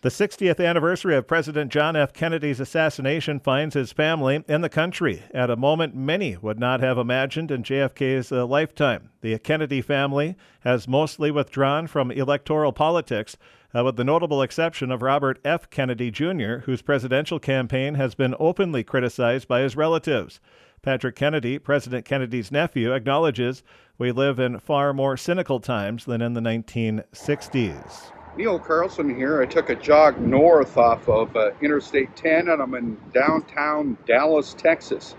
The 60th anniversary of President John F. Kennedy's assassination finds his family in the country at a moment many would not have imagined in JFK's lifetime. The Kennedy family has mostly withdrawn from electoral politics, with the notable exception of Robert F. Kennedy Jr., whose presidential campaign has been openly criticized by his relatives. Patrick Kennedy, President Kennedy's nephew, acknowledges we live in far more cynical times than in the 1960s. Neil Carlson here. I took a jog north off of Interstate 10 and I'm in downtown Dallas, Texas,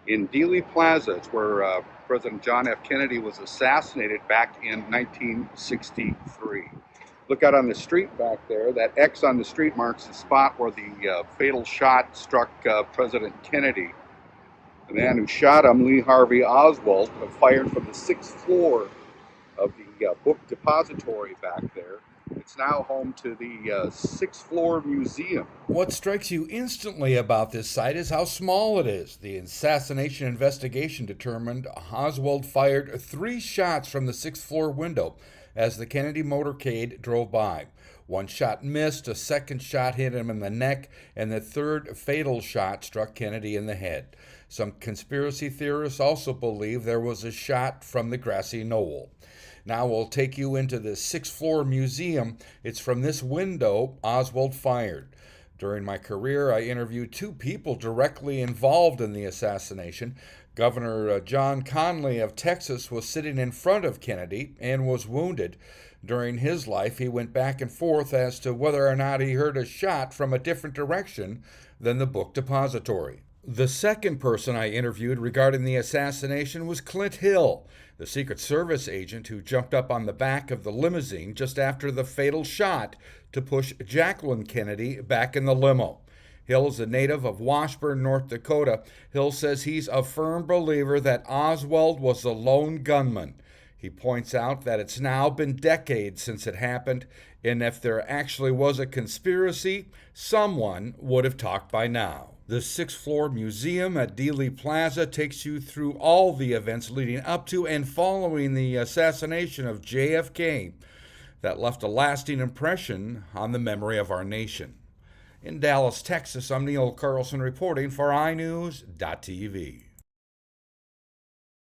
in Dealey Plaza. It's where President John F. Kennedy was assassinated back in 1963. Look out on the street back there. That X on the street marks the spot where the fatal shot struck President Kennedy. The man who shot him, Lee Harvey Oswald, fired from the 6th floor of the book depository back there. It's now home to the 6th floor museum. What strikes you instantly about this site is how small it is. The assassination investigation determined Oswald fired 3 shots from the 6th floor window as the Kennedy motorcade drove by. 1 shot missed, a 2nd shot hit him in the neck, and the 3rd fatal shot struck Kennedy in the head. Some conspiracy theorists also believe there was a shot from the grassy knoll. Now we'll take you into the 6th floor museum. It's from this window Oswald fired. During my career, I interviewed 2 people directly involved in the assassination. Governor John Connally of Texas was sitting in front of Kennedy and was wounded. During his life, he went back and forth as to whether or not he heard a shot from a different direction than the book depository. The second person I interviewed regarding the assassination was Clint Hill, the Secret Service agent who jumped up on the back of the limousine just after the fatal shot to push Jacqueline Kennedy back in the limo. Hill is a native of Washburn, North Dakota. Hill says he's a firm believer that Oswald was a lone gunman. He points out that it's now been decades since it happened, and if there actually was a conspiracy, someone would have talked by now. The 6th floor museum at Dealey Plaza takes you through all the events leading up to and following the assassination of JFK that left a lasting impression on the memory of our nation. In Dallas, Texas, I'm Neil Carlson reporting for iNewZ.TV.